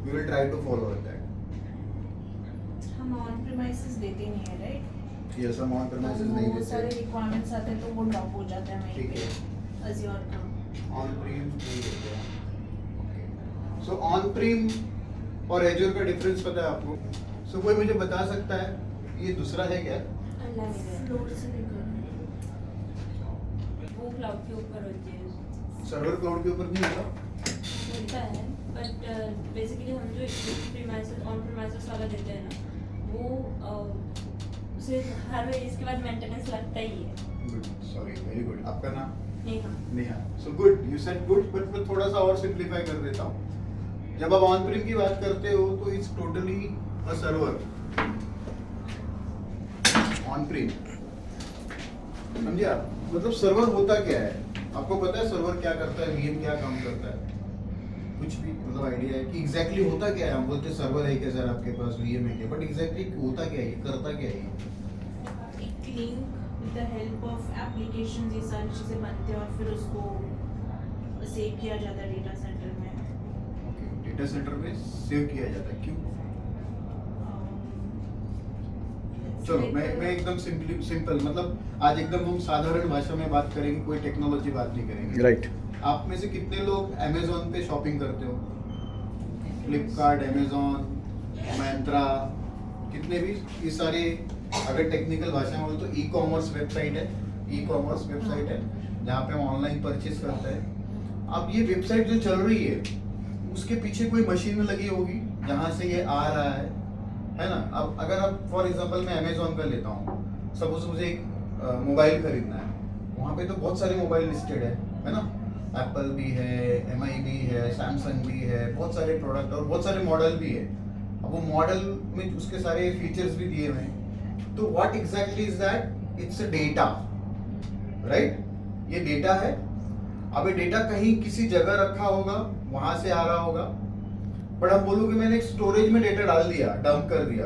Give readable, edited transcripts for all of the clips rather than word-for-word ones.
We will try to follow that. हम on premises देते नहीं है, राइट? ये सब ऑन प्रीमाइसेस नहीं वो सारे देते। रिक्वायरमेंट्स आते हैं तो वो ड्रॉप हो जाता है वहीं ठीक पे है, अज़्योर का। ऑन प्रीम नहीं देते हैं। सो ऑन प्रीम और एज्योर का डिफरेंस पता है आपको? सो कोई मुझे बता सकता है ये दूसरा है क्या? फ्लोर से लेकर वो क्लाउड के ऊपर होती है, सर्वर क्लाउड के ऊपर नहीं होगा? होता है, बट बेसिकली हम जो प्रीमाइसेस ऑन प्रीमाइसेस वाला देते हैं ना, वो सिर्फ हर इसके बाद मेंटेनेंस लगता ही है। Good, sorry, very good. आपका नाम? Neha. Neha. So good, you said good, but मैं थोड़ा सा और सिंप्लीफाई कर देता हूँ। जब आप ऑन प्रीम की बात करते हो तो it's totally a server on prim, समझे आप? मतलब सर्वर होता क्या है? आपको पता है सर्वर क्या करता है, वीएम क्या काम करता है? कुछ भी मतलब आइडिया है कि एग्जैक्टली होता क्या है? हम बोलते हैं सर्वर है क्या सर आपके पास, वीएम है क्या, बट एग्जैक्टली होता क्या है, ये करता क्या है? एक link with the help of applications ये सारी चीज़ें बनते हैं और फिर उसको सेव किया जाता है डेटा सेंटर में। ओके, डेटा सेंटर में सेव किया जाता है, क्यों? चलो मैं एकदम सिंपल मतलब आज एकदम हम साधारण भाषा में बात करेंगे, कोई टेक्नोलॉजी बात नहीं करेंगे। राइट। आप में से कितने लोग अमेज़न पे शॉपिंग करते हो? फ्लिपकार्ट, अमेज़न, मैंत्रा, कितने भी ये सारे, अगर टेक्निकल भाषा में बोले तो ई कॉमर्स वेबसाइट है, ई-कॉमर्स वेबसाइट है जहाँ पे हम ऑनलाइन परचेज करते हैं। अब ये वेबसाइट जो चल रही है उसके पीछे कोई मशीन लगी होगी जहाँ से ये आ रहा है ना? अब अगर आप फॉर एग्जांपल मैं अमेज़न का लेता हूँ, सपोज मुझे एक मोबाइल खरीदना है, वहाँ पे तो बहुत सारे मोबाइल लिस्टेड है ना? एप्पल भी है, एमआई भी है, सैमसंग भी है, बहुत सारे प्रोडक्ट और बहुत सारे मॉडल भी है। अब वो मॉडल में उसके सारे फीचर्स भी दिए हुए हैं। तो what exactly is that? It's a data, right? ये डेटा है। अब ये डेटा कहीं किसी जगह रखा होगा, वहां से आ रहा होगा, बट अब बोलो कि मैंने एक स्टोरेज में डेटा डाल दिया, डंप कर दिया,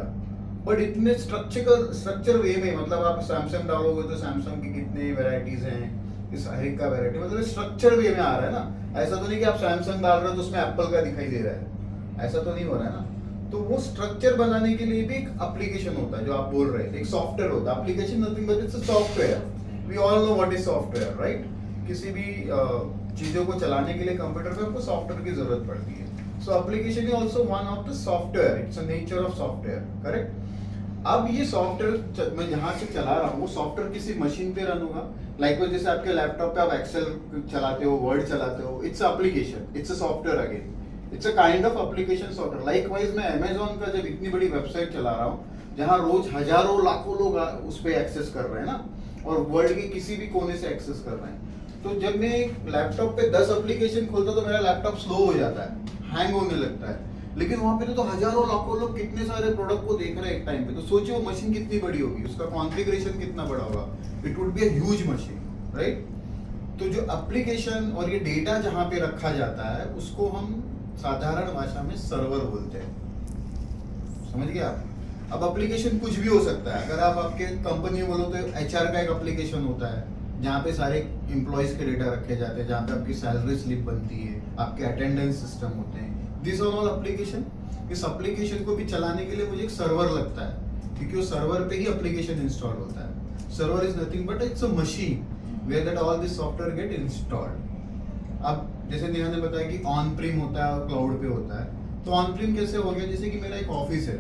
बट इतने स्ट्रक्चर वे में, मतलब आप सैमसंग डालोगे तो सैमसंग की कितने वैरायटीज हैं, इस हर एक का वैरायटी, मतलब स्ट्रक्चर वे में आ रहा है ना। ऐसा तो नहीं कि आप सैमसंग डाल रहे हो तो उसमें एप्पल का दिखाई दे रहा है, ऐसा तो नहीं हो रहा है ना। तो वो स्ट्रक्चर बनाने के लिए भी एक एप्लीकेशन होता है, जो आप बोल रहे थे, एक सॉफ्टवेयर होता है। Application nothing but it's a software. We all know what is software, right? किसी भी चीजों को चलाने के लिए कंप्यूटर पे आपको सॉफ्टवेयर की जरूरत पड़ती है। सो application is also one of the software, it's a nature of software, correct? अब ये सॉफ्टवेयर मैं जहां से चला रहा हूँ, वो सॉफ्टवेयर किसी मशीन पे रन होगा। लाइक जैसे आपके लैपटॉप पे आप एक्सेल चलाते हो, वर्ड चलाते हो, its application, it's a software again, it's a kind of application software. Likewise मैं अमेज़न का जब इतनी बड़ी वेबसाइट चला रहा हूँ जहाँ रोज हजारों लाखों लोग उस पर एक्सेस कर रहे हैं ना, और वर्ल्ड के किसी भी कोने से एक्सेस कर रहे हैं, तो जब मैं लैपटॉप पे 10 एप्लीकेशन खोलता तो मेरा लैपटॉप स्लो हो जाता है, हैंग होने लगता है। लेकिन वहां पे तो हजारों लाखों लोग कितने सारे प्रोडक्ट को देख रहे हैं एक टाइम पे, तो सोचिए वो मशीन कितनी बड़ी होगी, उसका कॉन्फ़िगरेशन कितना बड़ा होगा। It would be a huge machine, right? तो जो एप्लीकेशन और ये डेटा जहाँ पे रखा जाता है उसको हम साधारण भाषा में सर्वर बोलते हैं, समझ गए आप? अब एप्लीकेशन कुछ भी हो सकता है। अगर आप आपके कंपनी बोलो तो एचआर का एक एप्लीकेशन होता है जहाँ पे सारे एम्प्लॉयज के डेटा रखे जाते हैं, जहाँ पे आपकी सैलरी स्लिप बनती है, आपके अटेंडेंस सिस्टम होते हैं, दिस आर ऑल एप्लीकेशन। इस एप्लीकेशन को भी चलाने के लिए मुझे एक सर्वर लगता है, क्योंकि वो सर्वर पे ही एप्लीकेशन इंस्टॉल होता है। Server is nothing but it's a machine where that all this software get installed. अब जैसे नेहा ने बताया कि ऑन प्रीम होता है और क्लाउड पे होता है, तो ऑन प्रीम कैसे हो गया? जैसे कि मेरा एक ऑफिस है,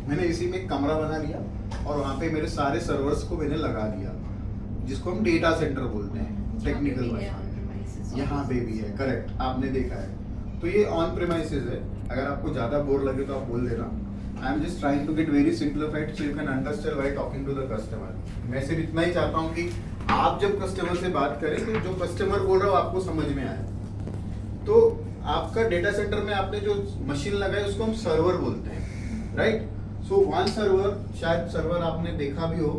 मैंने इसी में एक कमरा बना लिया और वहाँ पे मेरे सारे सर्वर्स को मैंने लगा दिया, जिसको हम डेटा सेंटर बोलते हैं टेक्निकल भाषा में। यहाँ पे भी है, करेक्ट, आपने देखा है। तो ये ऑन प्रीमाइसेस है। अगर आपको ज्यादा बोर लगे तो आप बोल देना। I am just trying to get very simplified so you can understand why talking to the customer. मैं सिर्फ इतना ही चाहता हूँ कि आप जब कस्टमर से बात करें तो जो कस्टमर बोल रहा हो आपको समझ में आए। तो आपका डेटा सेंटर में आपने जो मशीन लगाई उसको हम सर्वर बोलते हैं, राइट? सो वन सर्वर, शायद सर्वर आपने देखा भी हो,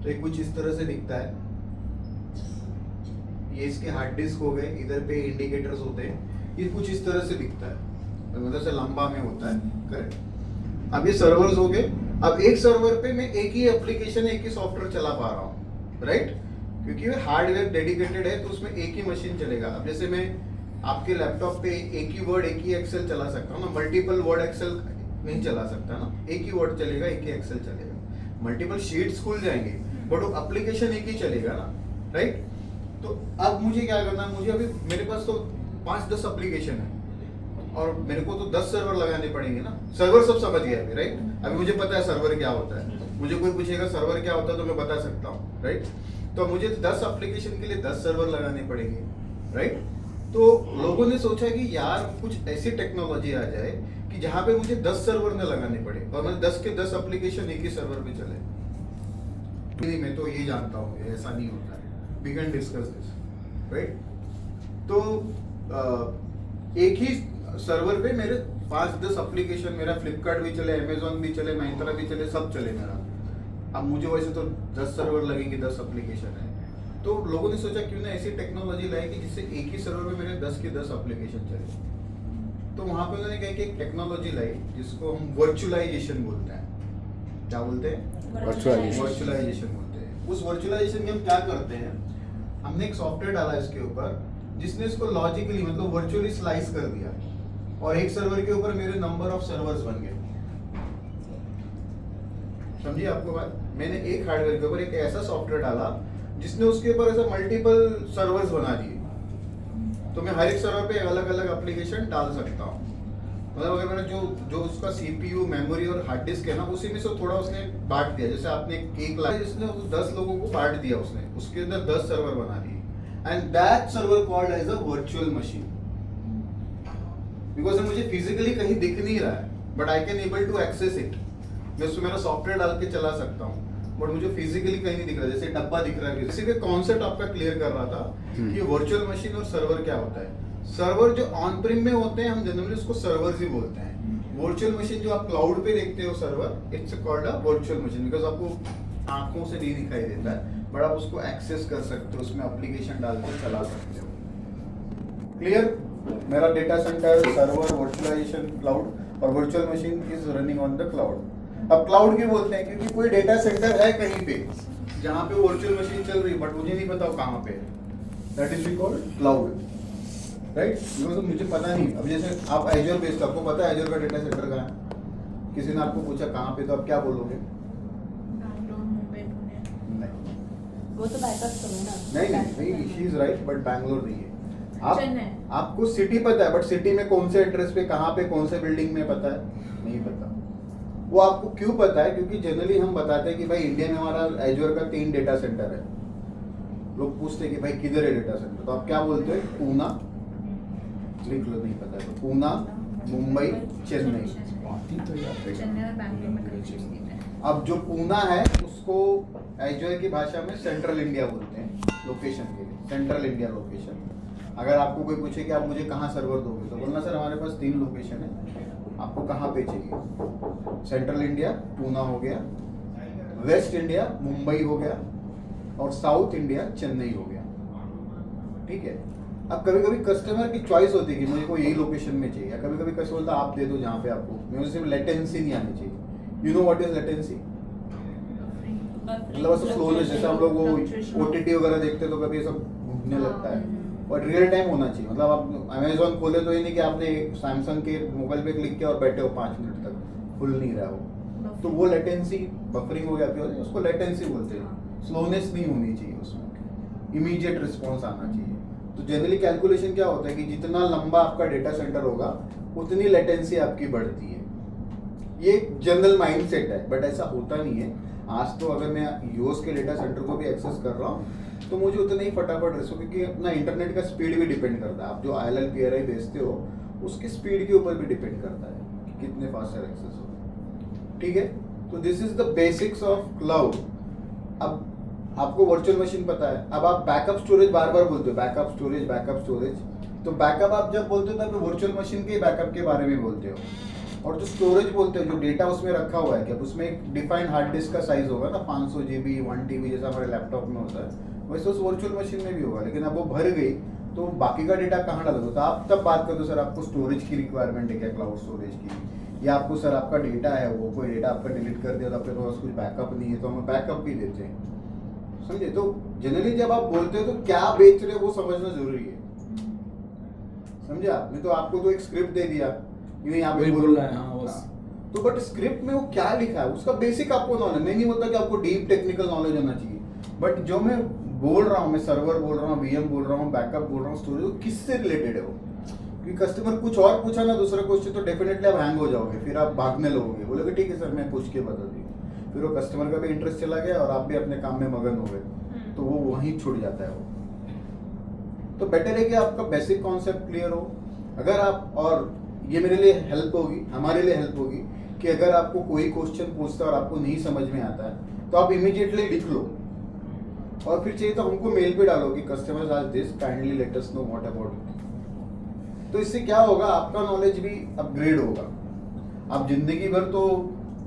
तो ये कुछ इस तरह से दिखता है। ये इसके हार्ड डिस्क हो गए, इधर पे इंडिकेटर्स होते हैं, ये कुछ इस तरह से दिखता है, मतलब से लंबा में होता है, करेक्ट? अब ये सर्वर्स हो गए। अब एक सर्वर पे मैं एक ही एप्लीकेशन, एक ही सॉफ्टवेयर चला पा रहा हूँ, राइट? क्योंकि हार्डवेयर डेडिकेटेड है तो उसमें एक ही मशीन चलेगा। अब जैसे मैं आपके लैपटॉप पे एक ही वर्ड एक ही एक्सेल चला सकता हूँ ना, मल्टीपल वर्ड एक्सेल नहीं चला सकता ना, एक ही वर्ड चलेगा एक ही एक्सेल चलेगा, मल्टीपल शीट्स खुल जाएंगे बट वो एप्लीकेशन एक ही चलेगा ना, राइट। तो अब मुझे क्या करना है, मुझे अभी मेरे पास तो 5-10 एप्लीकेशन है और मेरे को तो 10 सर्वर लगाने पड़ेंगे ना। सर्वर सब समझ गया अभी, राइट। अभी मुझे पता है सर्वर क्या होता है, मुझे कोई पूछेगा सर्वर क्या होता है तो मैं बता सकता हूँ, राइट। तो मुझे 10 एप्लीकेशन के लिए 10 सर्वर लगाने पड़ेंगे, राइट। तो लोगों ने सोचा कि यार कुछ ऐसी टेक्नोलॉजी आ जाए कि जहाँ पे मुझे 10 सर्वर न लगाने पड़े और मैं 10 के 10 एप्लीकेशन एक ही सर्वर पे चले। नहीं, मैं तो ये जानता हूँ ऐसा नहीं होता है, we can discuss this, right. तो एक ही सर्वर पे मेरे 5-10 एप्लीकेशन, मेरा फ्लिपकार्ट भी चले, अमेजोन भी चले, महिंद्रा भी चले, सब चले मेरा। अब मुझे वैसे तो 10 सर्वर लगेंगे, 10 एप्लीकेशन है। तो लोगों ने सोचा क्यों ना ऐसी टेक्नोलॉजी लाए कि जिससे एक ही सर्वर पे मेरे 10 के 10 एप्लीकेशन चले। तो वहां पे उन्होंने कहा कि एक टेक्नोलॉजी लाई जिसको हम वर्चुअलाइजेशन बोलते हैं। क्या बोलते हैं? वर्चुअलाइजेशन बोलते हैं। उस वर्चुअलाइजेशन में हम क्या करते हैं, हमने एक सॉफ्टवेयर डाला इसके ऊपर जिसने इसको लॉजिकली मतलब वर्चुअली स्लाइस कर दिया और एक सर्वर के ऊपर मेरे नंबर ऑफ सर्वर्स बन गए। समझिए आपको बात, मैंने एक हार्डवेयर के ऊपर एक ऐसा सॉफ्टवेयर डाला जिसने उसके ऊपर ऐसा मल्टीपल सर्वर्स बना दिए, तो मैं हर एक सर्वर पे अलग अलग एप्लीकेशन डाल सकता हूँ। मतलब अगर मैंने जो उसका सीपीयू, मेमोरी और हार्ड डिस्क है ना, उसी में से थोड़ा उसने बांट दिया। जैसे आपने केक लाया, जिसने 10 लोगों को बांट दिया, उसने उसके अंदर 10 सर्वर बना दिए and that server called as a virtual machine. Because मुझे फिजिकली कहीं दिख नहीं रहा है but I can able to access it. मैं उसमें मेरा सॉफ्टवेयर डाल के चला सकता हूँ बट मुझे फिजिकली कहीं नहीं दिख रहा, जैसे डब्बा दिख रहा है। इसी के कॉन्सेप्ट आपका क्लियर कर रहा था कि वर्चुअल मशीन और सर्वर क्या होता है। सर्वर जो ऑन प्रिम में होते हैं हम जनरली उसको सर्वर्स ही बोलते हैं। वर्चुअल मशीन जो आप क्लाउड पे देखते हो server, it's called a virtual machine because आपको आंखों से नहीं दिखाई देता है बट आप उसको एक्सेस कर सकते हो, उसमें एप्लीकेशन डाल के चला सकते हो। क्लियर? मेरा data centre, server, virtualization, cloud और virtual machine is running on the cloud. अब क्लाउड क्यों बोलते हैं? क्योंकि कोई डेटा सेंटर है कहीं पे जहाँ पे वर्चुअल मशीन चल रही है बट मुझे नहीं पता कहाँ पे, that is called cloud, right. Because मुझे पता नहीं। अब जैसे आप एजर बेस्ड, आपको पता है एजर का डेटा सेंटर कहाँ है, किसी ने आपको पूछा कहाँ पे, तो आप क्या बोलोगे? नहीं, वो तो बैकअप करो ना। नहीं, she is right but Bangalore नहीं है। चेन्नई। आपको सिटी पता है बट सिटी में कौन से एड्रेस पे, कहाँ पे, कौन से बिल्डिंग में पता है? नहीं पता। वो आपको क्यों पता है? क्योंकि जनरली हम बताते हैं कि भाई इंडिया में हमारा एजर का 3 डेटा सेंटर है। लोग पूछते हैं कि भाई किधर है डेटा सेंटर, तो आप क्या बोलते हैं? पूना, लिख लो, नहीं पता है तो पूना, मुंबई, चेन्नई। चेन्नई और बैंगलोर में कनेक्शन है। अब जो पूना है उसको एजर की भाषा में सेंट्रल इंडिया बोलते हैं लोकेशन के लिए, सेंट्रल इंडिया लोकेशन। अगर आपको कोई पूछे कि आप मुझे कहाँ सर्वर दोगे तो बोलना सर हमारे पास 3 लोकेशन है, आपको कहाँ पे चाहिए? सेंट्रल इंडिया पूना हो गया, वेस्ट इंडिया मुंबई हो गया और साउथ इंडिया चेन्नई हो गया, ठीक है। अब कभी कभी कस्टमर की चॉइस होती है कि मुझे को यही लोकेशन में चाहिए, कभी कभी कस्टमर बोलता आप दे दो जहाँ पे आपको, मुझे सिर्फ लेटेंसी नहीं आनी चाहिए। You know what is latency? मतलब ऐसा स्लोनेस, जैसे हम लोग वो OTT वगैरह देखते तो कभी ऐसा घूमने लगता है और रियल टाइम होना चाहिए। मतलब आप अमेजोन खोले तो ये नहीं कि आपने सैमसंग के मोबाइल पे क्लिक किया और बैठे हो 5 मिनट तक, खुल नहीं रहा हो, तो वो लेटेंसी, बफरिंग हो जाती है, उसको लेटेंसी बोलते हैं। स्लोनेस नहीं होनी चाहिए उसमें, इमीडिएट रिस्पॉन्स आना चाहिए। तो जनरली कैलकुलेशन क्या होता है कि जितना लंबा आपका डेटा सेंटर होगा उतनी लेटेंसी आपकी बढ़ती है। ये जनरल माइंडसेट है बट ऐसा होता नहीं है। आज तो अगर मैं यूएस के डेटा सेंटर को भी एक्सेस कर रहा हूँ तो मुझे उतना ही फटाफट रिस्क, क्योंकि अपना इंटरनेट का स्पीड भी डिपेंड करता है। आप जो ILL PRI भेजते हो उसकी स्पीड के ऊपर भी डिपेंड करता है कि कितने फास्टर एक्सेस हो, ठीक है। तो this is the basics of cloud. अब आपको वर्चुअल मशीन पता है। अब आप बैकअप स्टोरेज बार बार बोलते हो, बैकअप स्टोरेज। तो बैकअप आप जब बोलते हो तब वर्चुअल मशीन के बैकअप के बारे में बोलते हो। और जो स्टोरेज बोलते हो, जो डेटा उसमें रखा हुआ है, कि अब उसमें एक डिफाइंड हार्ड डिस्क का साइज होगा ना, 500 GB 1 TB जैसा हमारे लैपटॉप में होता है, वैसे उस वर्चुअल मशीन में भी होगा। लेकिन अब वो भर गई तो बाकी का डेटा कहाँ डालोगे? तो आप तब बात करते हो सर आपको स्टोरेज की रिक्वायरमेंट है क्या, क्लाउड स्टोरेज की, या आपको सर आपका डेटा है वो कोई डेटा आपका डिलीट कर दिया तो आपके पास कुछ बैकअप नहीं है तो हमें बैकअप भी देते हैं, समझे। तो जनरली जब आप बोलते हो तो क्या बेच रहे हो वो समझना जरूरी है। समझे आपने? तो आपको तो एक स्क्रिप्ट दे दिया, यूं यहाँ पे वही बोल रहा है, हाँ, बस। हाँ। तो बट स्क्रिप्ट में वो क्या लिखा है उसका बेसिक आपको नॉलेज नहीं होता कि आपको डीप टेक्निकल नॉलेज होना चाहिए, बट जो मैं बोल रहा हूँ, मैं सर्वर बोल रहा हूँ, वीएम बोल रहा हूँ, बैकअप बोल रहा हूँ, स्टोरेज, वो किससे रिलेटेड है वो? क्योंकि कस्टमर कुछ और पूछा ना दूसरा क्वेश्चन तो डेफिनेटली आप हैंग हो जाओगे, फिर आप भागने लगोगे, बोलोगे ठीक है सर मैं पूछ के बता दी, फिर वो कस्टमर का भी इंटरेस्ट चला गया और आप भी अपने काम में मगन हो गए, तो वो वहीं छूट जाता है वो। तो बेटर है कि आपका बेसिक कॉन्सेप्ट क्लियर हो। अगर आप, और ये मेरे लिए हेल्प होगी, हमारे लिए हेल्प होगी कि अगर आपको कोई क्वेश्चन पूछता है और आपको नहीं समझ में आता है तो आप इमीडिएटली लिख लो, और फिर चाहिए तो हमको मेल पे डालो कि कस्टमर्स आज this, kindly let us know what about it. तो इससे क्या होगा, आपका नॉलेज भी अपग्रेड होगा। आप जिंदगी भर तो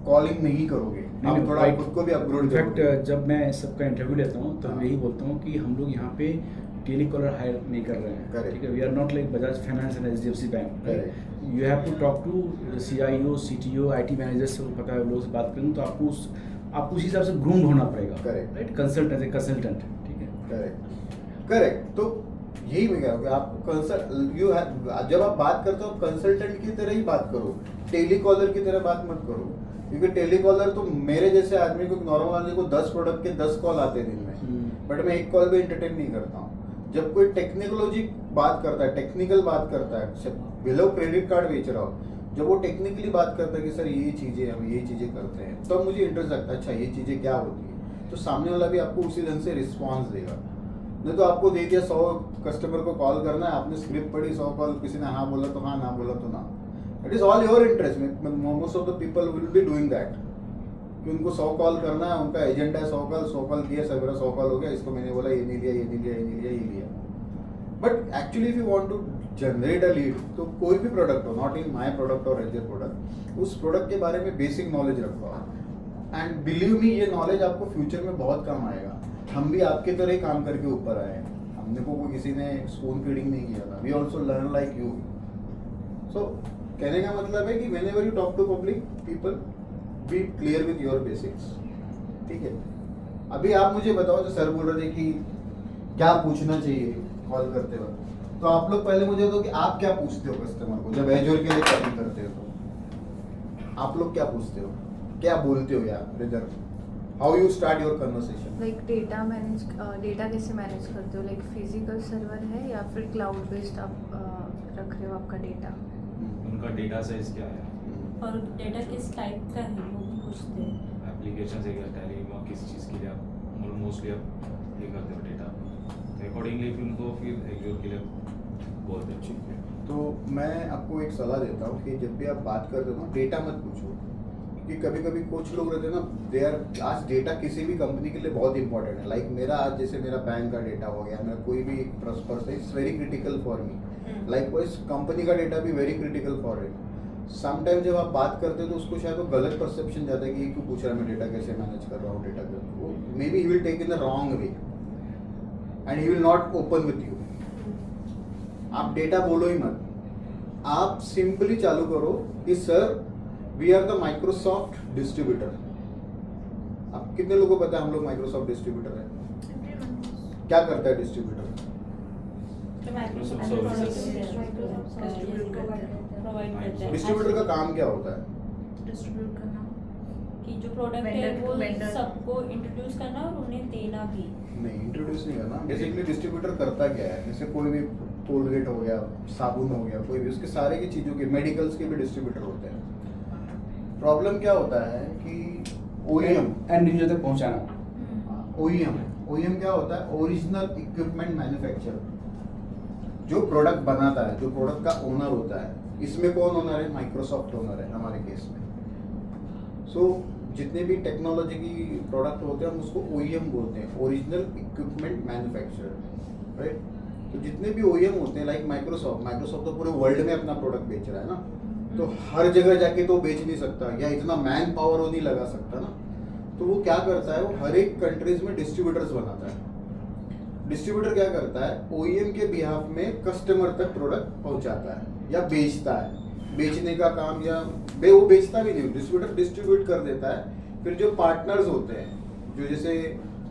कॉलिंग नहीं करोगे, आप थोड़ा खुद को भी अपग्रेड इनफैक्ट करोगे। जब मैं सबका इंटरव्यू लेता हूँ तो हाँ। मैं यही बोलता हूँ कि हम लोग यहाँ पे टेलीकॉलर हायर नहीं कर रहे हैं, Correct. ठीक है? We are not like Bajaj finance and HDFC bank. Correct. You have to talk to CIO, CTO, IT manager से पता है लोगों से बात करूँ तो आपको उस हिसाब से ग्रूम्ड होना पड़ेगा, Correct. राइट? कंसल्टेंट, ठीक है? करेक्ट। तो यही मैं कह रहा हूँ कि आप जब आप बात करते हो कंसल्टेंट की तरह ही बात करो, टेलीकॉलर की तरह बात मत करो, क्योंकि टेलीकॉलर तो मेरे जैसे आदमी को, नॉर्मल आदमी को 10 प्रोडक्ट के 10 कॉल आते हैं दिन में, बट मैं एक कॉल भी एंटरटेन नहीं करता हूँ। जब कोई टेक्नोलॉजी बात करता है, टेक्निकल बात करता है, बिलो क्रेडिट कार्ड बेच रहा हो, जब वो टेक्निकली बात करता है कि सर ये चीज़ें हम ये चीज़ें करते हैं, तब मुझे इंटरेस्ट लगता है, अच्छा ये चीज़ें क्या होती है, तो सामने वाला भी आपको उसी ढंग से रिस्पॉन्स देगा। नहीं तो आपको दे दिया 100 कस्टमर को कॉल करना है, आपने स्क्रिप्ट पढ़ी, 100 कॉल, किसी ने हाँ बोला तो हाँ, ना बोला तो ना, it is all your interest. Most of the people will be doing that कि उनको 100 कॉल करना है, उनका एजेंडा है 100 कॉल किया, सब 100 कॉल हो गया, इसको मैंने बोला ये नहीं लिया, ये नहीं लिया, ये नहीं लिया, ये लिया। But actually if you want to generate a lead, तो कोई भी प्रोडक्ट हो, नॉट इन माय प्रोडक्ट और रेजर प्रोडक्ट, उस प्रोडक्ट के बारे में बेसिक नॉलेज रखो, एंड बिलीव मी ये नॉलेज आपको फ्यूचर में बहुत काम आएगा। हम भी आपके तरह ही काम करके ऊपर आए हैं, हमने को किसी ने स्पून फीडिंग नहीं किया था, we also learn like you. So कहने का मतलब है कि whenever you talk to public people, be clear with your basics, ठीक है? अभी आप मुझे बताओ, जो सर बोल रहे थे कि क्या पूछना चाहिए कॉल करते वक्त, तो आप लोग पहले मुझे बताओ कि आप क्या पूछते हो कस्टमर को जब एजोर के लिए कॉल करते हो? तो आप लोग क्या पूछते हो, क्या बोलते हो यार brother? How you start your conversation? Like data कैसे मैनेज करते हो? लाइक फिजिकल सर्वर है या फिर क्लाउड बेस्ड आप रख रहे हो आपका डेटा? उनका डेटा साइज क्या है, और डेटा किस टाइप का है वो भी पूछते हैं। एप्लीकेशन से क्या टैली में किस चीज़ के लिए आप मोस्टली आप ये करते हो डेटा, तो अकॉर्डिंगली फिर उनको फिर एग्योर के लिए बोलते हैं। ठीक है, तो मैं आपको एक सलाह देता हूँ कि जब भी आप बात करते हो ना, डेटा मत पूछो, क्योंकि कभी कभी कुछ लोग रहते हैं ना, दे आर, आज डेटा किसी भी कंपनी के लिए बहुत इंपॉर्टेंट है। लाइक मेरा आज जैसे मेरा बैंक का डेटा हो गया, मेरा कोई भी person, it's very critical for me, like wise company का डेटा भी very critical for it. Sometime जब आप बात करते हो तो उसको शायद वो गलत परसेप्शन जाता है कि ये क्यों पूछ रहा है, मैं डेटा कैसे मैनेज कर रहा हूँ, डेटा वो maybe he will take in the wrong way and he will not open with you. आप डेटा बोलो ही मत, आप सिंपली चालू करो कि sir we are the Microsoft distributor. आप कितने लोगों को पता है हम लोग माइक्रोसॉफ्ट डिस्ट्रीब्यूटर है? क्या करता है डिस्ट्रीब्यूटर? Microsoft services. प्रोवाइड करते हैं। डिस्ट्रीब्यूटर का काम क्या होता है? डिस्ट्रीब्यूट करना, कि जो प्रोडक्ट है वो Vendor. सबको इंट्रोड्यूस करना और उन्हें देना भी। नहीं, इंट्रोड्यूस नहीं करना। बेसिकली डिस्ट्रीब्यूटर करता क्या है, जैसे कोई भी कोलगेट हो गया, साबुन हो गया, कोई भी उसके सारे की चीज़ों के, मेडिकल्स के भी डिस्ट्रीब्यूटर होते हैं। प्रॉब्लम क्या होता है कि OEM एंड यूजर तक पहुंचाना। OEM क्या होता है? ओरिजिनल इक्विपमेंट मैन्युफैक्चरर, जो प्रोडक्ट बनाता है, जो प्रोडक्ट का ओनर होता है। इसमें कौन ओनर है? माइक्रोसॉफ्ट ओनर है हमारे केस में। सो जितने भी टेक्नोलॉजी की प्रोडक्ट होते हैं हम उसको OEM बोलते हैं, ओरिजिनल इक्विपमेंट मैन्युफैक्चरर, राइट? तो जितने भी OEM होते हैं, लाइक माइक्रोसॉफ्ट तो पूरे वर्ल्ड में अपना प्रोडक्ट बेच रहा है ना, तो हर जगह जाके तो बेच नहीं सकता, या इतना मैन पावर वो नहीं लगा सकता ना। तो वो क्या करता है, वो हर एक कंट्रीज में डिस्ट्रीब्यूटर्स बनाता है। डिस्ट्रीब्यूटर क्या करता है? OEM के बिहाफ में कस्टमर तक प्रोडक्ट पहुंचाता है या बेचता है। बेचने का काम, या वो बेचता भी नहीं, डिस्ट्रीब्यूटर डिस्ट्रीब्यूट कर देता है। फिर जो पार्टनर्स होते हैं, जो जैसे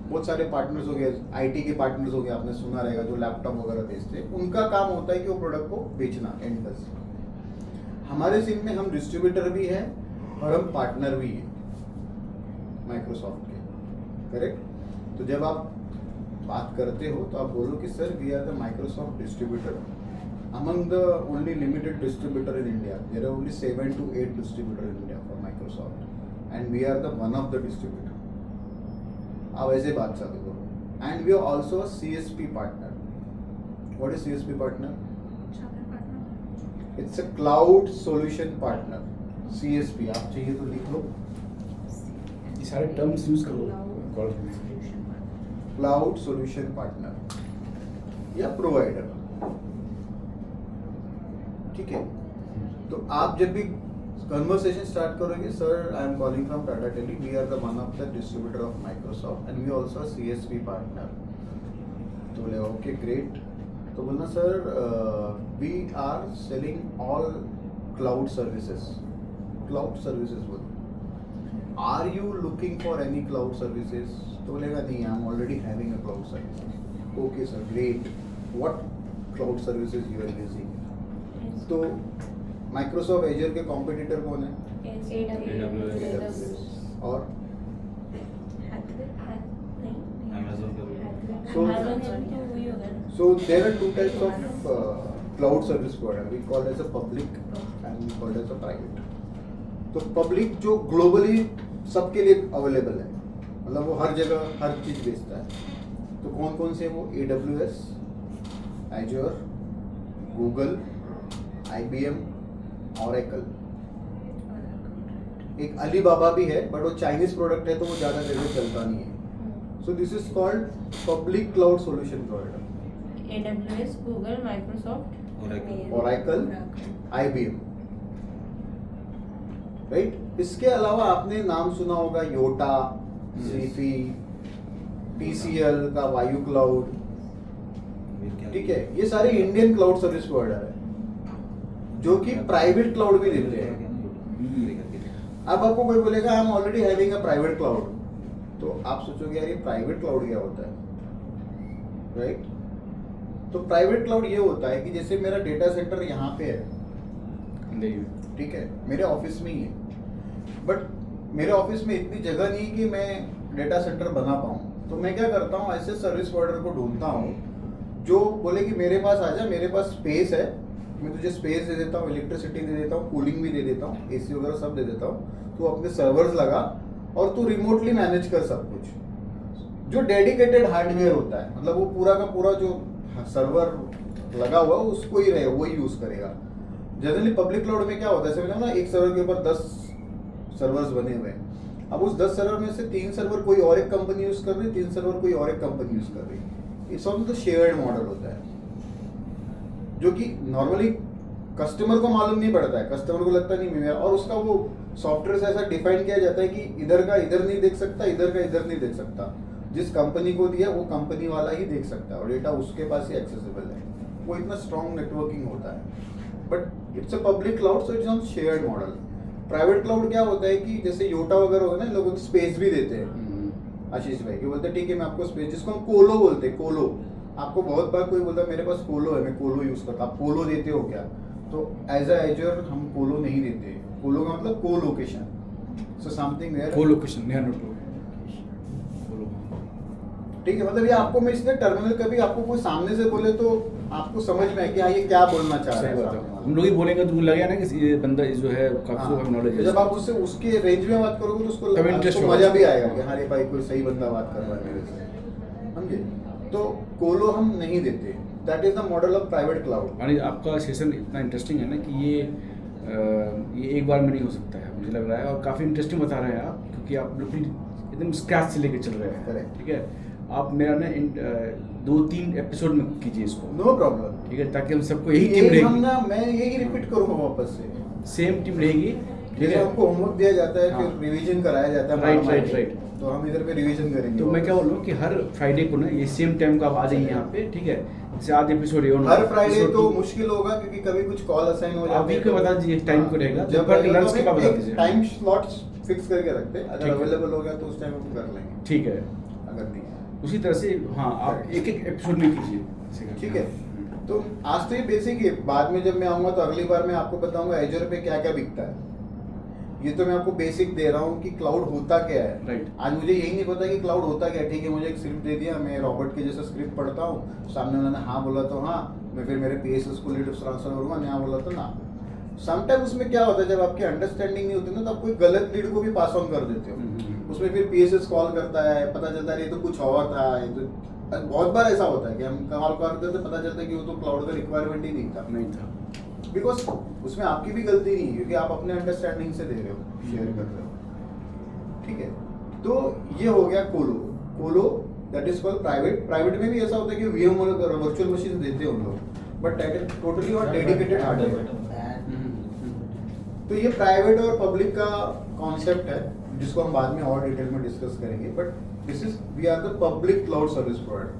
बहुत सारे पार्टनर्स हो गए, आईटी के पार्टनर्स हो गए, आपने सुना रहेगा, जो लैपटॉप वगैरह बेचते हैं, उनका काम होता है कि वो प्रोडक्ट को बेचना एंड कस्टमर। हमारे सिम में हम डिस्ट्रीब्यूटर भी है और हम पार्टनर भी हैं माइक्रोसॉफ्ट के, करेक्ट। तो जब आप बात करते हो तो आप बोलो कि sir we are the Microsoft distributor among the only limited distributor in India. There are only 7 to 8 distributors in India for Microsoft, and we are the one of the distributor. आप ऐसे बात चालू करो. And we are also a CSP partner. What is CSP partner? It's a cloud solution partner. CSP आप चाहिए तो लिख लो. ये सारे टर्म्स यूज करो Cloud solution partner या प्रोवाइडर. ठीक है. तो आप जब भी कन्वर्सेशन स्टार्ट करोगे, sir I am calling from Tata Tele, we are the one of the distributor of Microsoft and we also CSP partner. तो बोले ओके ग्रेट. तो बोलना sir we are selling all cloud services. Cloud services बोलो, are you looking for any cloud services? तो बोलेगा नहीं, I am already having a cloud services. Okay sir great, what cloud services you are using? तो Microsoft Azure के competitor कौन है? AWS और Amazon का भी So- Amazon तो वही होगा ना. so there are two types of cloud service provider. We call as a public and we call as a private. तो पब्लिक जो ग्लोबली सबके लिए अवेलेबल है, मतलब वो हर जगह हर चीज बेचता है. तो कौन कौन से वो? AWS, Azure, Google, IBM, Oracle. एक अलीबाबा भी है, बट वो चाइनीज प्रोडक्ट है तो वो ज़्यादा जगह चलता नहीं है. So this is called public cloud solution provider. AWS, Google, Microsoft, Oracle, IBM, right. इसके अलावा आपने नाम सुना होगा योटा, ज़ीफी, TCL का वायु क्लाउड. ठीक है, ये सारे इंडियन क्लाउड सर्विस प्रोवाइडर है जो कि प्राइवेट क्लाउड भी देते हैं. अब आपको कोई बोलेगा आई am already having a private cloud, तो आप सोचोगे यार ये प्राइवेट क्लाउड क्या होता है, राइट. तो प्राइवेट क्लाउड ये होता है कि जैसे मेरा डेटा सेंटर यहाँ पे है, ठीक है, मेरे ऑफिस में ही है, बट मेरे ऑफिस में इतनी जगह नहीं कि मैं डेटा सेंटर बना पाऊँ. तो मैं क्या करता हूँ, ऐसे सर्विस प्रोवाइडर को ढूंढता हूँ जो बोले कि मेरे पास आ जा, मेरे पास स्पेस है, मैं तुझे स्पेस दे देता हूँ, इलेक्ट्रिसिटी दे देता हूँ, कूलिंग भी दे देता हूँ, AC वगैरह सब दे देता हूँ. तू अपने सर्वर्स लगा और तू रिमोटली मैनेज कर सब कुछ. जो डेडिकेटेड हार्डवेयर होता है, मतलब वो पूरा का पूरा जो सर्वर लगा हुआ है उसको ही रहे, वही यूज करेगा. जनरली पब्लिक क्लाउड में क्या होता है, जैसे ना एक सर्वर के ऊपर 10 सर्वर्स बने हुए हैं. अब उस 10 सर्वर में से 3 सर्वर कोई और एक कंपनी यूज कर रही है, 3 सर्वर कोई और एक कंपनी यूज कर रही है. It's on the shared model होता है, जो कि नॉर्मली कस्टमर को मालूम नहीं पड़ता है. कस्टमर को लगता नहीं मेरा, और उसका वो सॉफ्टवेयर से ऐसा डिफाइन किया जाता है कि इधर का इधर नहीं देख सकता, इधर का इधर नहीं देख सकता. जिस कंपनी को दिया वो कंपनी वाला ही देख सकता है और डेटा उसके पास ही एक्सेसिबल है. वो इतना स्ट्रॉन्ग नेटवर्किंग होता है. But it's a public cloud, so it's on shared model. Private cloud क्या होता है कि जैसे योटा वगैरह होगा ना, लोगों स्पेस भी देते हैं. आशीष भाई के बोलते हैं ठीक है मैं आपको स्पेस, जिसको हम कोलो बोलते हैं, कोलो. आपको बहुत बार कोई बोलता है मेरे पास कोलो है, मैं कोलो यूज करता. आप कोलो देते हो क्या? तो एज अ एजर हम कोलो नहीं देते. कोलो का मतलब को लोकेशन. सो समथिंग वेयर को लोकेशन नियर नोट. ठीक है, मतलब ये आपको मैं इसलिए टर्मिनल कभी आपको कोई सामने से बोले तो आपको समझ में है कि हाँ ये क्या बोलना चाह रहा है. हम लोग ही बोलेंगे तो लगेगा ना कि ये बंदा जो है काफी नॉलेज है. जब आप उससे उसके रेंज में बात करोगे तो तब interest उसको होगा. मजा भी आएगा कि हाँ रे भाई कोई सही बंदा बात कर रहा है मेरे से, समझे. तो कोलो हम नहीं देते. That is the model of private cloud. यानी आपका सेशन इतना इंटरेस्टिंग है ना कि ये एक बार में नहीं हो सकता है मुझे लग रहा है. और काफ़ी इंटरेस्टिंग बता रहे हैं आप, क्योंकि आप बिल्कुल एकदम स्क्रैच से लेके चल रहे हैं. Correct. ठीक है, आप मेरा ना 2-3 एपिसोड में कीजिए इसको. No problem. ठीक है, ताकि हम सबको यही टीम हम रहेगी, ना मैं यही रिपीट करूंगा वापस से. सेम टीम रहेगी. ठीक जैसे है, हमको होमवर्क दिया जाता है, हाँ. फिर रिवीजन कराया जाता है. Right, बार-बार. right, right. तो हम इधर पे रिवीजन करेंगे. तो मैं क्या बोल रहा हूँ कि हर फ्राइडे को ना ये सेम टाइम को आप आ जाइए यहाँ पे. ठीक है, जैसे आज एपिसोड हर फ्राइडे तो मुश्किल होगा क्योंकि कभी कुछ कॉल असाइन हो जाता है. आप वीक में बता दीजिए, टाइम को रहेगा. जब पर लंच के बाद बता दीजिए. टाइम स्लॉट्स फिक्स करके रखते हैं, अगर ठीक है. अवेलेबल हो गया तो उस टाइम हम कर लेंगे. ठीक है. बात करनी है। उसी तरह से हाँ आप एक एक एपिसोड में कीजिए ऐसे करके। ठीक है, तो आज तो ये बेसिक है, बाद में जब मैं आऊँगा तो अगली बार मैं आपको बताऊंगा एजर पे क्या क्या बिकता है। ये तो मैं आपको बेसिक दे रहा हूँ कि क्लाउड होता क्या है। Right. आज मुझे यही नहीं पता कि क्लाउड होता क्या है। ठीक है, मुझे एक स्क्रिप्ट दे दिया, मैं रॉबर्ट के जैसा स्क्रिप्ट पढ़ता हूँ, सामने उन्होंने हाँ बोला तो हाँ, मैं फिर मेरे PSS को लीड ट्रांसफर करूँगा, ना बोला तो ना। समटाइम उसमें क्या होता है, जब आपकी अंडरस्टैंडिंग नहीं होती ना, तो आप कोई गलत लीड को भी पास ऑन कर देते हो। उसमें फिर PSS कॉल करता है, पता चलता है ये तो कुछ और था, ये तो बहुत बार ऐसा होता है कि हम कॉल करते तो पता चलता है कि वो तो क्लाउड का रिक्वायरमेंट ही नहीं था। बिकॉज उसमें आपकी भी गलती नहीं है, क्योंकि आप अपने अंडरस्टैंडिंग से दे रहे हो, शेयर कर रहे हो। ठीक है, तो ये हो गया कोलो दैट इज कॉल्ड प्राइवेट में भी ऐसा होता है कि VM वर्चुअल मशीन देते हैं उन लोग, but that is totally on dedicated hardware. तो ये प्राइवेट और पब्लिक का कॉन्सेप्ट है, जिसको हम बाद में और डिटेल में डिस्कस करेंगे। But we are the public cloud service provider.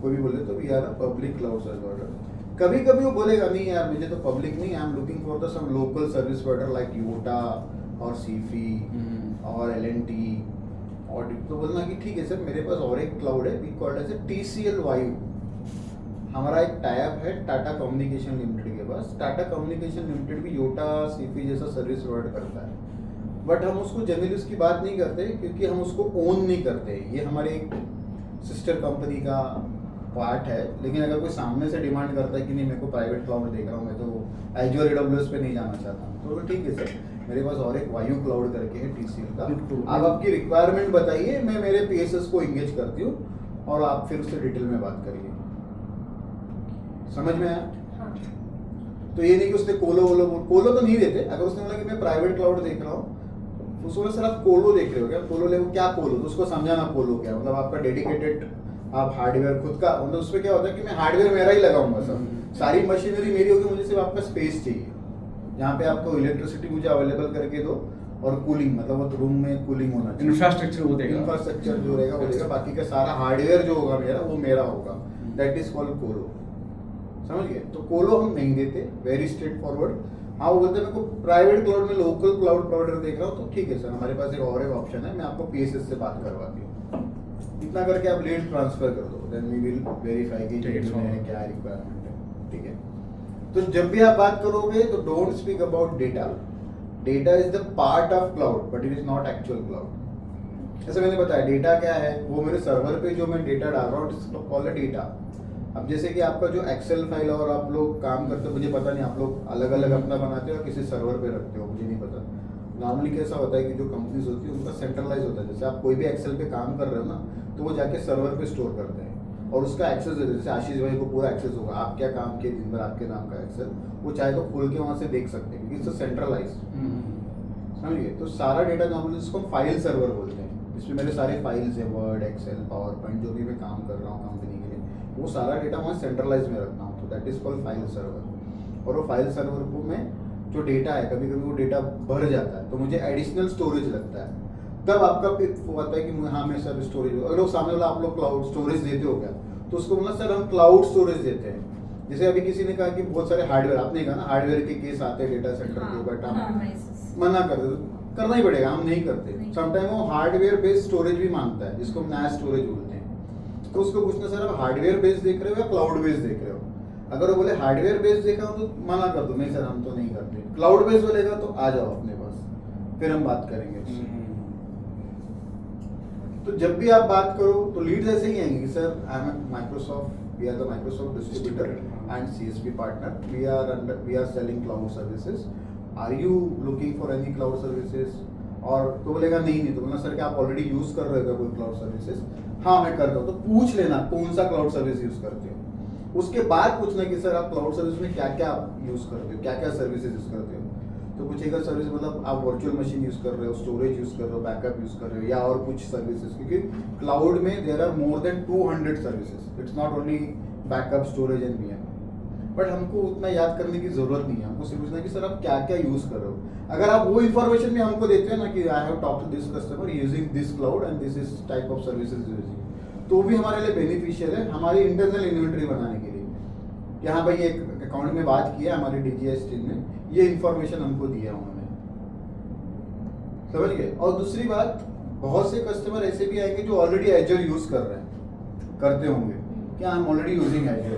कोई भी बोले तो we are a public cloud service provider. कभी कभी वो बोलेगा नहीं यार मुझे तो पब्लिक नहीं, I am looking for the some local service provider like Yotta और सीफी और L&T, और तो बोलना कि ठीक है सर मेरे पास और एक क्लाउड है, वी कॉल्ड एज TCL वायु। हमारा एक टाइप है टाटा कम्युनिकेशन लिमिटेड के पास। टाटा कम्युनिकेशन लिमिटेड भी योटा सीफी जैसा सर्विस प्रोवाइड करता है, बट हम उसको जनरली उसकी बात नहीं करते क्योंकि हम उसको ओन नहीं करते। ये हमारे एक सिस्टर कंपनी का पार्ट है। लेकिन अगर कोई सामने से डिमांड करता है कि नहीं मेरे को प्राइवेट क्लाउड देख रहा हूँ, मैं तो Azure AWS पे नहीं जाना चाहता हूँ, तो ठीक है सर मेरे पास और एक वायु क्लाउड करके है TCL का, आप आपकी रिक्वायरमेंट बताइए, मैं मेरे PSS को इंगेज करती हूँ और आप फिर उससे डिटेल में बात करिए। समझ में आया? हाँ। तो ये नहीं कि उसने कोलो तो नहीं देते। अगर उसने बोला कि मैं प्राइवेट क्लाउड देख रहा हूँ, उसको बोला सर आप कोलो देख रहे हो क्या? कोलो ले क्या कोलो, तो उसको समझाना कोलो क्या मतलब आपका डेडिकेटेड आप हार्डवेयर खुद का, मतलब उसमें क्या होता है कि मैं हार्डवेयर मेरा ही लगाऊंगा सब, सारी मशीनरी मेरी होगी, मुझे सिर्फ आपका स्पेस चाहिए जहाँ पे आपको इलेक्ट्रिसिटी मुझे अवेलेबल करके दो, और कूलिंग मतलब वो रूम में कूलिंग होना चाहिए, इंफ्रास्ट्रक्चर वो देगा, इंफ्रास्ट्रक्चर जो रहेगा वो देगा, बाकी का सारा हार्डवेयर जो होगा मेरा वो मेरा होगा। दैट इज कॉल्ड कोलो। समझ गए? तो कोलो हम नहीं देते, वेरी स्ट्रेट फॉरवर्ड। हाँ वो बोलते हैं मेरे को प्राइवेट क्लाउड में लोकल क्लाउड प्रोवाइडर देख रहा हूँ, तो ठीक है सर हमारे पास एक और एक ऑप्शन है, मैं आपको PSS से बात करवाती हूँ, इतना करके आप लीड ट्रांसफर कर दो, देन वी विल वेरीफाई कि क्या रिक्वायरमेंट है। ठीक है, तो जब भी आप बात करोगे तो don't speak about data. Data is the part of cloud but it is not actual cloud. जैसे मैंने बताया डेटा क्या है, वो मेरे सर्वर पे जो मैं डेटा डाल रहा हूँ कॉल्ड डेटा। अब जैसे कि आपका जो एक्सेल फाइल और आप लोग काम करते हो, मुझे पता नहीं आप लोग अलग अलग अपना बनाते हो किसी सर्वर पे रखते हो, मुझे नहीं पता। नॉर्मली कैसा होता है कि जो कंपनीज होती है उनका सेंट्रलाइज होता है। जैसे आप कोई भी एक्सेल पे काम कर रहे हो ना, तो वो जाके सर्वर पे स्टोर करते हैं और उसका एक्सेस देते हैं। जैसे आशीष भाई को पूरा एक्सेस होगा, आप क्या काम किए दिन भर आपके नाम का एक्सेल, वो चाहे तो खोल के वहाँ से देख सकते हैं क्योंकि इट्स सेंट्रलाइज। समझिए? तो सारा डेटा नॉर्मली जिसको फाइल सर्वर बोलते हैं, इसमें मेरे सारे फाइल्स है, वर्ड, एक्सेल, पावर पॉइंट, जो भी मैं काम कर रहा हूँ कंपनी के लिए, वो सारा डेटा वहाँ सेंट्रलाइज में रखता हूँ, तो that is called file server. और वो फाइल सर्वर को मैं जो डेटा है, कभी कभी वो डेटा भर जाता है तो मुझे एडिशनल स्टोरेज लगता है, तब आपका होता है कि हाँ मैं सर स्टोरेज, अगर वो सामने वाला आप लोग क्लाउड स्टोरेज देते हो क्या, तो उसको बोला सर हम क्लाउड स्टोरेज देते हैं। जैसे अभी किसी ने कहा कि बहुत सारे हार्डवेयर, आपने कहा ना हार्डवेयर के केस आते हैं डेटा सेंटर के, बट हम मना कर दो, करना ही पड़ेगा, हम नहीं करते। समटाइम वो हार्डवेयर बेस्ड स्टोरेज भी मांगता है, जिसको हम NAS स्टोरेज बोलते हैं। तो उसको पूछना सर आप हार्डवेयर बेस्ड देख रहे हो या क्लाउड बेस्ड देख रहे हो? अगर वो बोले हार्डवेयर बेस्ड देखा हो तो मना कर दो, नहीं सर हम तो नहीं करते। क्लाउड बेस्ड बोलेगा तो आ जाओ अपने पास, फिर हम बात करेंगे उससे। तो जब भी आप बात करो तो लीड्स ऐसे ही आएंगे कि sir I am Microsoft, we are the Microsoft distributor and CSP partner, we are selling cloud services, are you looking for any cloud services? और तो बोलेगा नहीं, तो बोलना सर क्या आप ऑलरेडी यूज कर रहे हो कोई क्लाउड सर्विसेज? हाँ मैं कर रहा हूँ। तो पूछ लेना कौन सा क्लाउड सर्विस यूज करते हो, उसके बाद पूछना कि सर आप क्लाउड सर्विस में क्या क्या यूज करते हो, क्या क्या सर्विसेज यूज करते हो। तो पूछेगा सर्विस मतलब आप वर्चुअल मशीन यूज कर रहे हो, स्टोरेज यूज कर रहे हो, बैकअप यूज कर रहे हो, या और कुछ सर्विसेज, क्योंकि क्लाउड में there are more than 200 services, it's not only backup, storage and VM। But हमको उतना याद करने की जरूरत नहीं है, हमको सिर्फ पूछना कि सर आप क्या क्या यूज कर रहे हो। अगर आप वो इन्फॉर्मेशन भी हमको देते हैं ना कि I have talk to this customer using this cloud and this is type of services using, तो भी हमारे लिए बेनिफिशियल है हमारी इंटरनल इन्वेंटरी बनाने के लिए कि हाँ भाई एक अकाउंट में बात किया हमारी DGS टीम ने, ये इन्फॉर्मेशन हमको दिया उन्होंने। समझ गए? और दूसरी बात बहुत से कस्टमर ऐसे भी आएंगे जो ऑलरेडी एजर यूज कर रहे हैं, करते होंगे कि I am already using Azure,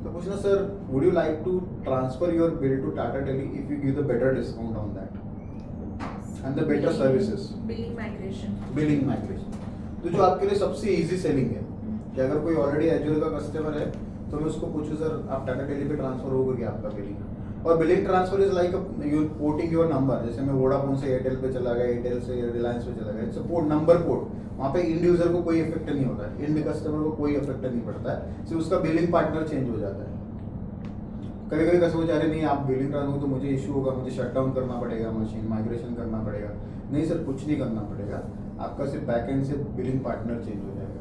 तो पूछना sir would you like to transfer your bill to Tata Tele if you give the better discount on that and the better services, billing migration. Billing migration. तो जो आपके लिए सबसे इजी सेलिंग है कि अगर कोई ऑलरेडी एजर का कस्टमर है तो मैं उसको पूछूं सर आप टाटा टेली पे ट्रांसफर होगा क्या आपका बिलिंग, और billing transfer is like you porting your number, जैसे मैं वोडाफोन से एयरटेल पे चला गया, एयरटेल से रिलायंस पे चला गया, इट्स पोर्ट नंबर पोर्ट, वहाँ पे इंड यूजर को कोई इफेक्ट नहीं होता है, इंड कस्टमर को कोई इफेक्ट नहीं पड़ता है, सिर्फ उसका बिलिंग पार्टनर चेंज हो जाता है। कभी कभी कस्टमर चाह रहे नहीं आप बिलिंग ट्रांसफर तो मुझे इशू होगा, मुझे शट डाउन करना पड़ेगा, मशीन माइग्रेशन करना पड़ेगा, नहीं सर कुछ नहीं करना पड़ेगा, आपका सिर्फ बैक एंड से बिलिंग पार्टनर चेंज हो जाएगा।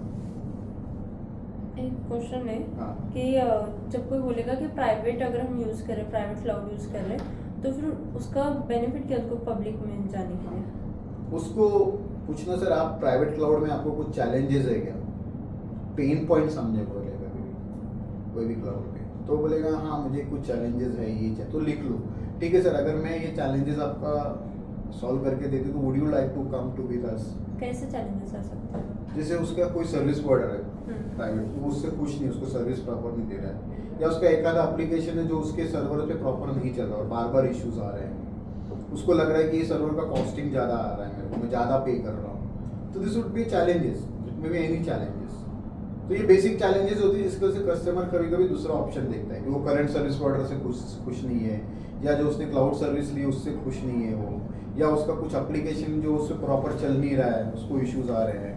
एक क्वेश्चन है हाँ। कि जब कोई बोलेगा कि प्राइवेट अगर हम यूज़ करें, प्राइवेट क्लाउड यूज़ कर रहे हैं, तो फिर उसका बेनिफिट क्या उसको पब्लिक में जाने के लिए? उसको पूछना सर आप प्राइवेट क्लाउड में आपको कुछ चैलेंजेस है क्या, पेन पॉइंट समझे बोलेगा कोई भी क्लाउड पे, तो बोलेगा हाँ मुझे कुछ चैलेंजेस है ये तो लिख लो, ठीक है सर अगर मैं ये चैलेंजेस आपका सॉल्व करके देती तो would you like to come to with us. कैसे चैलेंजेस आ सकते हैं? जैसे उसका कोई सर्विस प्रोवाइडर है प्राइवेट, वो उससे खुश नहीं, उसको सर्विस प्रॉपर नहीं दे रहा है, या उसका एक आधा एप्लीकेशन है जो उसके सर्वर पे प्रॉपर नहीं चल रहा और बार बार इश्यूज आ रहे हैं, उसको लग रहा है कि ये सर्वर का कॉस्टिंग ज़्यादा आ रहा है मेरे को, मैं ज़्यादा पे कर रहा हूँ, तो this would be challenges, it may be any challenges. तो ये बेसिक चैलेंजेस होती है जिसकी वजह से कस्टमर कभी कभी दूसरा ऑप्शन देखता है कि वो करंट सर्विस प्रोवाइडर से खुश नहीं है, या जो उसने क्लाउड सर्विस ली उससे खुश नहीं है वो, या उसका कुछ एप्लीकेशन जो उससे प्रॉपर चल नहीं रहा है उसको इश्यूज आ रहे हैं,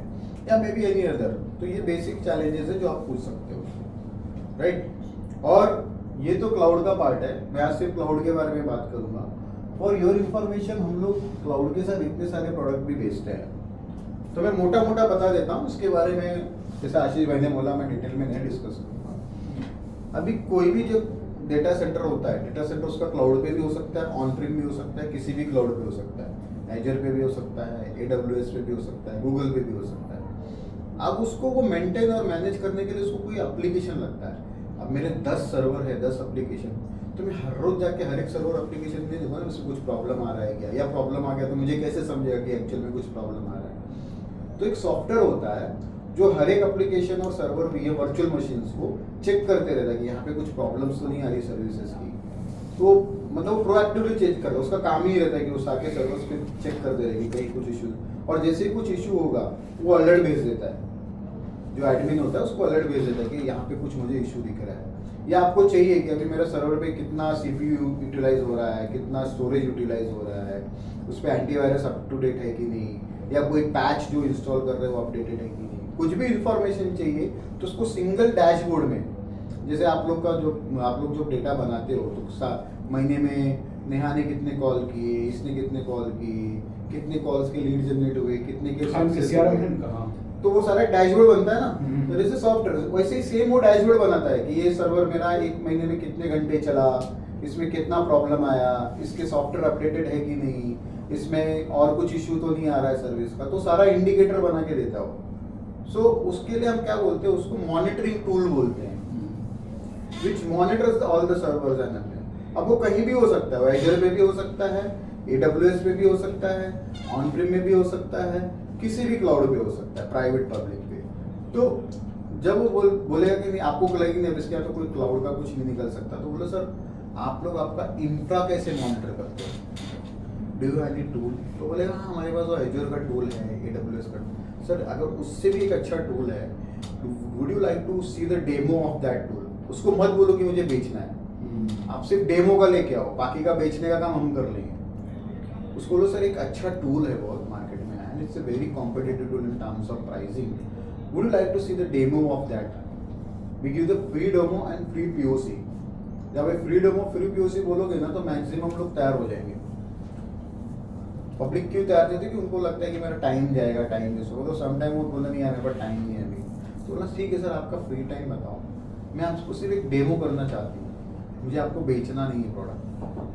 या मे बी एनी अदर। तो ये बेसिक चैलेंजेस है जो आप पूछ सकते हो, राइट। और ये तो क्लाउड का पार्ट है, मैं आज सिर्फ क्लाउड के बारे में बात करूंगा। फॉर योर इन्फॉर्मेशन हम लोग क्लाउड के साथ इतने सारे प्रोडक्ट भी बेचते हैं, तो मैं मोटा मोटा बता देता हूँ उसके बारे में, जैसे आशीष भाई ने बोला मैं डिटेल में नहीं डिस्कस करूँगा। अभी कोई भी जो डेटा सेंटर होता है, डेटा सेंटर उसका क्लाउड पे भी हो सकता है, ऑन प्रीम भी हो सकता है, किसी भी क्लाउड पे हो सकता है, एजर पे भी हो सकता है, AWS पे भी हो सकता है, गूगल पे भी हो सकता है। अब उसको वो मेंटेन और मैनेज करने के लिए उसको कोई एप्लीकेशन लगता है। अब मेरे 10 सर्वर है, 10 एप्लीकेशन, तो मैं हर रोज जाके हर एक सर्वर एप्लीकेशन नहीं देखूंगा उसमें कुछ प्रॉब्लम आ रहा है क्या, या प्रॉब्लम आ गया तो मुझे कैसे समझेगा कि एक्चुअल में कुछ प्रॉब्लम आ रहा है। तो एक सॉफ्टवेयर होता है जो हर एक एप्लीकेशन और सर्वर भी है वर्चुअल मशीन्स को चेक करते रहता है कि यहाँ पे कुछ प्रॉब्लम्स तो नहीं आ रही सर्विसेज की, तो मतलब वो प्रोएक्टिवली चेक करता है, उसका काम ही रहता है कि वो सारे सर्वर्स पे चेक करते रहेगी कहीं कुछ इशू, और जैसे ही कुछ इशू होगा वो अलर्ट भेज देता है, जो एडमिन होता है उसको अलर्ट भेज देता है कि यहाँ पे कुछ मुझे इशू दिख रहा है, या आपको चाहिए कि अभी मेरा सर्वर पे कितना CPU यूटिलाइज हो रहा है, कितना स्टोरेज यूटिलाइज हो रहा है, उस पर एंटीवायरस अप टू डेट है कि नहीं, या कोई पैच जो इंस्टॉल कर रहे हैं वो अपडेटेड है कि नहीं, कुछ भी इंफॉर्मेशन चाहिए तो उसको सिंगल डैशबोर्ड में, जैसे आप लोग जो डेटा बनाते हो तो महीने में नेहा ने कितने कॉल किए, इसने कितने कॉल किए, कितने कॉल्स के लीड जनरेट हुए, कितने के तो वो सारा डैशबोर्ड बनता है ना, तो जैसे सॉफ्टवेयर वैसे ही सेम वो डैशबोर्ड बनाता है कि ये सर्वर मेरा एक महीने में कितने घंटे चला, इसमें कितना प्रॉब्लम आया, इसके सॉफ्टवेयर अपडेटेड है कि नहीं, इसमें और कुछ इशू तो नहीं आ रहा है सर्विस का, तो सारा इंडिकेटर बना के देता हो। सो उसके लिए हम क्या बोलते हैं, उसको मॉनिटरिंग टूल बोलते हैं, which monitors all the servers and everything. अब वो कहीं भी हो सकता है, एजर पे भी हो सकता है, AWS पे भी हो सकता है, ऑन प्रीम में भी हो सकता है, किसी भी क्लाउड पे हो सकता है, प्राइवेट पब्लिक पे। तो जब वो बोलेगा कि नहीं आपको लगेगा नहीं इसके यहाँ तो कोई क्लाउड का कुछ नहीं निकल सकता, तो बोले सर आप लोग आपका इंफ्रा कैसे मॉनिटर करते हो, डू यू एनी टूल, तो बोलेगा हाँ हमारे पास वो एजर का टूल है, AWS का। सर अगर उससे भी एक अच्छा टूल है, would you like to see the demo of that tool. उसको मत बोलो कि मुझे बेचना है, आप सिर्फ डेमो का लेके आओ, बाकी का बेचने का काम हम कर लेंगे। उसको बोलो सर एक अच्छा टूल है बहुत मार्केट में and it's a very competitive tool in terms of pricing, would you like to see the demo of that, we give the free demo and free POC। जब आप फ्री डेमो फ्री POC बोलोगे ना तो maximum लोग तैयार हो जाएंगे। Public क्यों तैयार नहीं होती कि उनको लगता है कि मेरा टाइम जाएगा, टाइम वेस्ट होगा, तो समटाइम वो बोला नहीं यार मेरे पास टाइम नहीं है अभी, तो बोला ठीक है सर आपका फ्री टाइम बताओ, मैं आपको सिर्फ एक डेमो करना चाहती हूँ, मुझे आपको बेचना नहीं है प्रोडक्ट,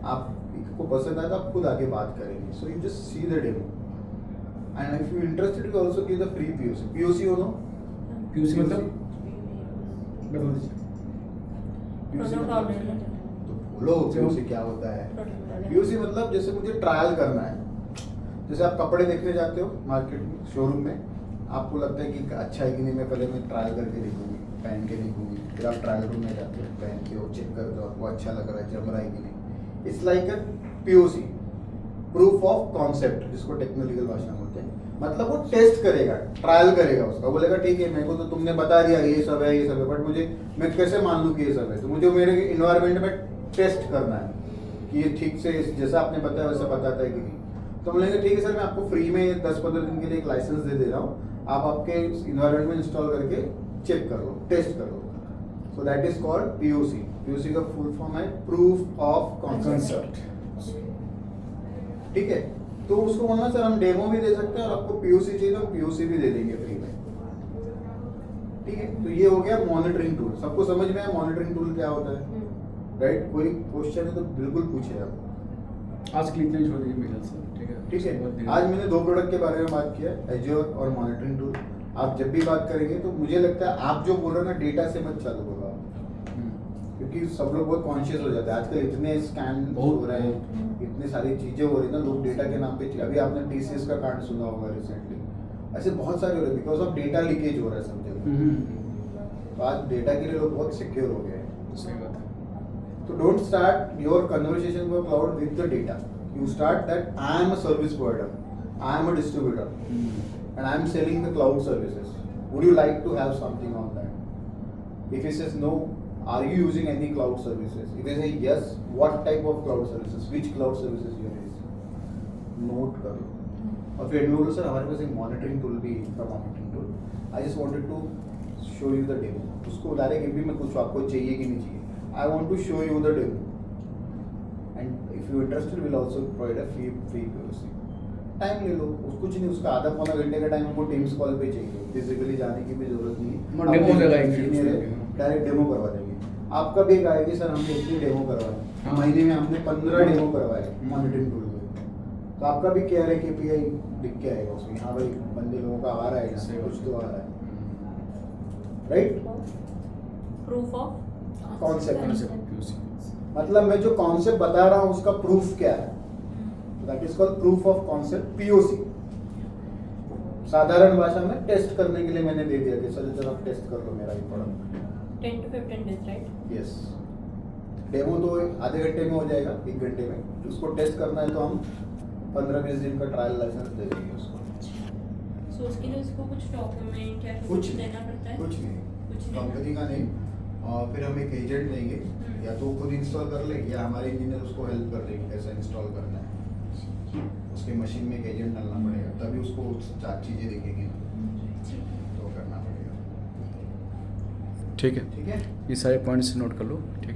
आपको पसंद आया तो आप खुद आके बात करेंगे। So you just see the demo and if you interested you also give the free POC हो नो POC मतलब तो बोलो POC क्या होता है। POC मतलब जैसे मुझे ट्रायल करना है, जैसे आप कपड़े देखने जाते हो मार्केट में, शोरूम में, आपको लगता है कि अच्छा है कि नहीं, मैं पहले ट्रायल करके देखूंगी, पहन के देखूंगी, फिर आप ट्रायल रूम में जाते हो, पहन के वो चेक करते हो, आपको अच्छा लग रहा है, जम रहा है कि नहीं. It's like a POC, proof of concept, जिसको टेक्निकल भाषा में बोलते हैं. मतलब वो टेस्ट करेगा, ट्रायल करेगा उसका, बोलेगा ठीक है मेरे को तो तुमने बता दिया ये सब है ये सब है, बट मुझे मैं कैसे मान लूँ कि ये सब है. तो मुझे मेरे इन्वायरमेंट में टेस्ट करना है कि ये ठीक से जैसा आपने बताया वैसा बताता है कि नहीं. तो हम बोलेंगे ठीक है सर, मैं आपको फ्री में 10-15 दिन के लिए एक लाइसेंस दे रहा हूँ, आप आपके इन्वायरमेंट में इंस्टॉल करके चेक कर लो, टेस्ट कर लो. So that is called POC. POC का फुल फॉर्म है प्रूफ ऑफ कॉन्सेप्ट. ठीक है, तो उसको बोलना सर हम डेमो भी दे सकते हैं और आपको POC चाहिए तो हम POC भी दे देंगे फ्री में. ठीक है, तो ये हो गया मॉनिटरिंग टूल. सबको समझ में आया मॉनिटरिंग टूल क्या होता है, राइट? कोई क्वेश्चन है तो बिल्कुल पूछे आप. आज के लिए इतना ही छोड़ दीजिए मेरे से, ठीक है? ठीक उसके बाद है, धीरे- आज मैंने 2 प्रोडक्ट के बारे में बात किया, एज्योर और मॉनिटरिंग टूल. आप जब भी बात करेंगे तो मुझे लगता है आप जो बोल रहे हो ना, डेटा से मत चालू होगा, क्योंकि सब लोग बहुत कॉन्शियस हो जाते हैं आजकल. इतने स्कैम बहुत- हो रहे हैं, इतनी सारी चीजें हो रही है ना, लोग डेटा के नाम पे. अभी आपने TCS का कांड सुना होगा रिसेंटली, ऐसे बहुत सारे हो रहे हैं बिकॉज ऑफ डेटा लीकेज हो रहा है सब जगह. हम्म, तो आज डेटा के लिए लोग बहुत सिक्योर हो गए हैं. सही बात है. So don't start your conversation for cloud with the data. You start that I am a service provider, I am a distributor, and I am selling the cloud services. Would you like to have something on that? If he says no, are you using any cloud services? If they say yes, what type of cloud services? Which cloud services you are using? Note कर लो. और फिर एडमी बोलो sir हमारे पास एक monitoring tool भी था, monitoring tool. I just wanted to show you the demo. उसको direct MP में पूछो आपको चाहिए कि नहीं चाहिए. I want to show you the demo, and if you interested, we'll also provide a free POC. Time ले लो, कुछ नहीं, उसका आधा पौना घंटे का टाइम हमको टीम्स कॉल पे चाहिए, फिजिकली जाने की भी जरूरत नहीं. डेमो चलाएंगे, डायरेक्ट डेमो करवा देंगे. आपका भी एक आएगी सर हमने इतनी डेमो करवाए, हाँ. महीने में हमने 15 डेमो करवाए मॉनिटरिंग टूल में. तो आपका भी क्या है KPI दिख के आएगा उसमें, हाँ भाई बंदे लोगों का आ रहा है, सही कुछ बात तो आ रहा है, right? Proof of concept. POC. मतलब मैं जो कॉन्सेप्ट बता रहा हूँ उसका प्रूफ क्या है, that is called proof of concept, POC. साधारण भाषा में टेस्ट करने के लिए मैंने दे दिया कि सर जरा आप टेस्ट कर लो मेरा ये product. 10 to 15 days, right? Yes, demo तो आधे घंटे में हो जाएगा, 1 घंटे में. उसको टेस्ट करना है तो हम 15-20 दिन का ट्रायल लाइसेंस दे देंगे उसको. So उसके लिए उसको कुछ डॉक्यूमेंट या कुछ देना पड़ता है? कुछ नहीं, कुछ नहीं कंपनी का नहीं. और फिर हम एक एजेंट देंगे, या तो वो खुद इंस्टॉल कर ले या हमारे इंजीनियर उसको हेल्प कर देंगे कैसे इंस्टॉल करना है. उसके मशीन में एक एजेंट डालना पड़ेगा, तभी उसको 4 चीज़ें दिखेंगी ना, तो करना पड़ेगा. ठीक है, ठीक है. ये सारे पॉइंट्स नोट कर लो, ठीक है?